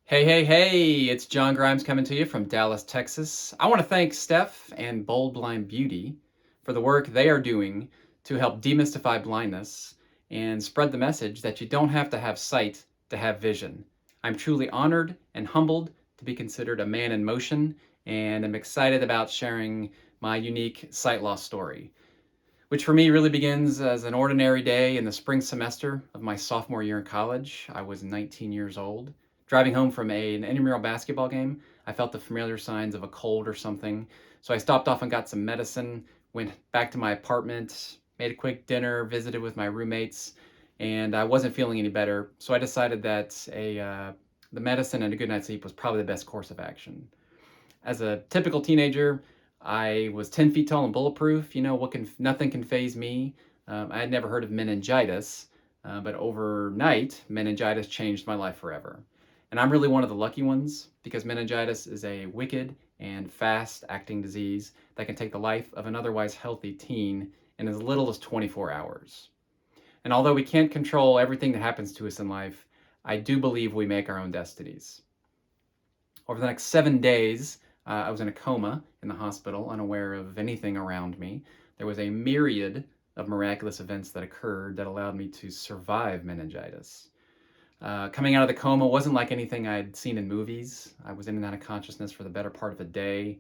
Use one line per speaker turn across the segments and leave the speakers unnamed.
Hey, it's John Grimes coming to you from Dallas, Texas. I want to thank Steph and Bold Blind Beauty for the work they are doing to help demystify blindness and spread the message that you don't have to have sight to have vision. I'm truly honored and humbled to be considered a man in motion, and I'm excited about sharing my unique sight loss story, which for me really begins as an ordinary day in the spring semester of my sophomore year in college. I was 19 years old. Driving home from an intramural basketball game, I felt the familiar signs of a cold or something. So I stopped off and got some medicine, went back to my apartment, made a quick dinner, visited with my roommates, and I wasn't feeling any better. So I decided that the medicine and a good night's sleep was probably the best course of action. As a typical teenager, I was 10 feet tall and bulletproof. Nothing can phase me. I had never heard of meningitis, but overnight, meningitis changed my life forever. And I'm really one of the lucky ones because meningitis is a wicked and fast acting disease that can take the life of an otherwise healthy teen in as little as 24 hours. And although we can't control everything that happens to us in life, I do believe we make our own destinies. Over the next 7 days, I was in a coma in the hospital, unaware of anything around me. There was a myriad of miraculous events that occurred that allowed me to survive meningitis. Coming out of the coma wasn't like anything I'd seen in movies. I was in and out of consciousness for the better part of a day.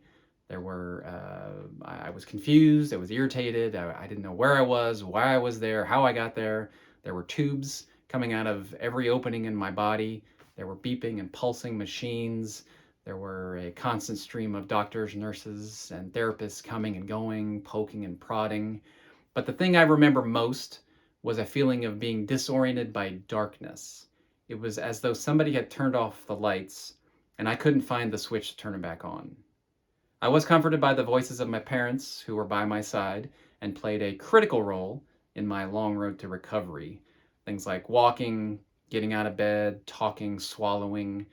I was confused, I was irritated, I didn't know where I was, why I was there, how I got there. There were tubes coming out of every opening in my body. There were beeping and pulsing machines. There were a constant stream of doctors, nurses, and therapists coming and going, poking and prodding. But the thing I remember most was a feeling of being disoriented by darkness. It was as though somebody had turned off the lights and I couldn't find the switch to turn them back on. I was comforted by the voices of my parents who were by my side and played a critical role in my long road to recovery. Things like walking, getting out of bed, talking, swallowing,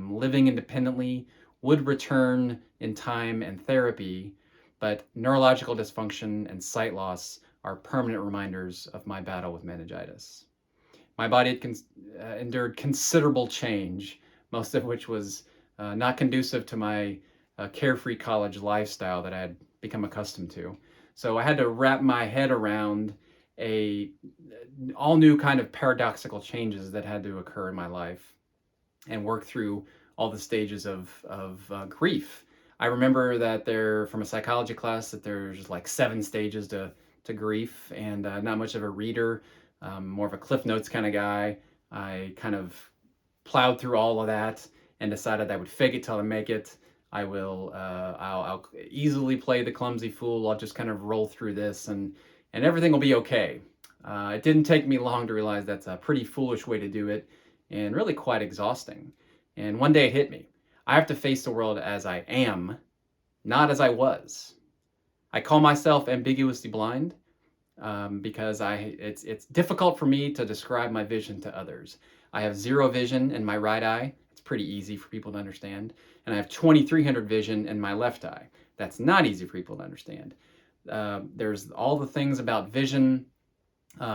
living independently would return in time and therapy, but neurological dysfunction and sight loss are permanent reminders of my battle with meningitis. My body had endured considerable change, most of which was not conducive to my carefree college lifestyle that I had become accustomed to. So I had to wrap my head around a all new kind of paradoxical changes that had to occur in my life and work through all the stages of grief. I remember that from a psychology class, that there's like 7 stages to grief, and not much of a reader, more of a Cliff Notes kind of guy. I kind of plowed through all of that and decided I would fake it till I make it. I'll easily play the clumsy fool. I'll just kind of roll through this, and everything will be okay. It didn't take me long to realize that's a pretty foolish way to do it, and really quite exhausting. And one day it hit me. I have to face the world as I am, not as I was. I call myself ambiguously blind because it's difficult for me to describe my vision to others. I have zero vision in my right eye. It's pretty easy for people to understand. And I have 2300 vision in my left eye. That's not easy for people to understand. There's all the things about vision.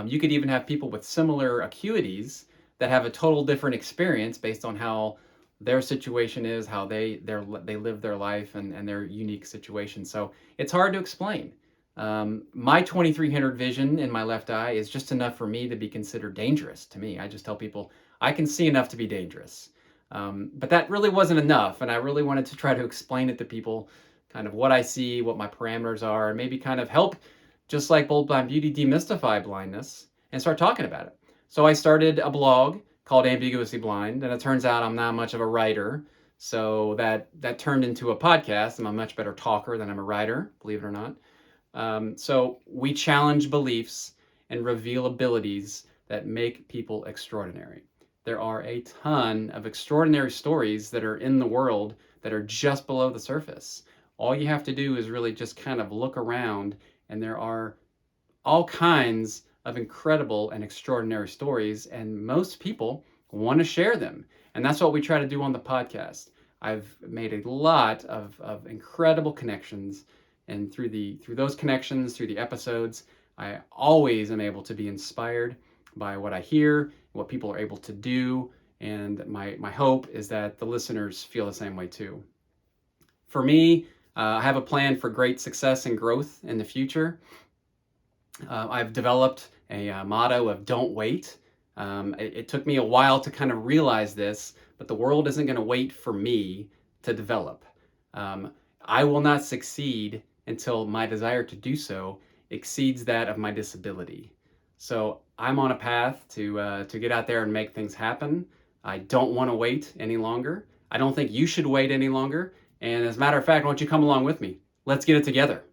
You could even have people with similar acuities that have a total different experience based on how their situation is, how they live their life, and their unique situation. So it's hard to explain. My 2300 vision in my left eye is just enough for me to be considered dangerous to me. I just tell people I can see enough to be dangerous. But that really wasn't enough, and I really wanted to try to explain it to people, kind of what I see, what my parameters are, and maybe kind of help, just like Bold Blind Beauty, demystify blindness and start talking about it. So I started a blog called Ambiguously Blind, and it turns out I'm not much of a writer, so that turned into a podcast. I'm a much better talker than I'm a writer, believe it or not. So we challenge beliefs and reveal abilities that make people extraordinary. There are a ton of extraordinary stories that are in the world that are just below the surface. All you have to do is really just kind of look around, and there are all kinds of incredible and extraordinary stories, and most people want to share them. And that's what we try to do on the podcast. I've made a lot of incredible connections, and through those connections, through the episodes, I always am able to be inspired by what I hear, what people are able to do, And my hope is that the listeners feel the same way too. For me, I have a plan for great success and growth in the future. I've developed a motto of don't wait. It took me a while to kind of realize this, but the world isn't going to wait for me to develop. Um, I will not succeed until my desire to do so exceeds that of my disability. So I'm on a path to get out there and make things happen. I don't want to wait any longer. I don't think you should wait any longer. And as a matter of fact, why don't you come along with me? Let's get it together.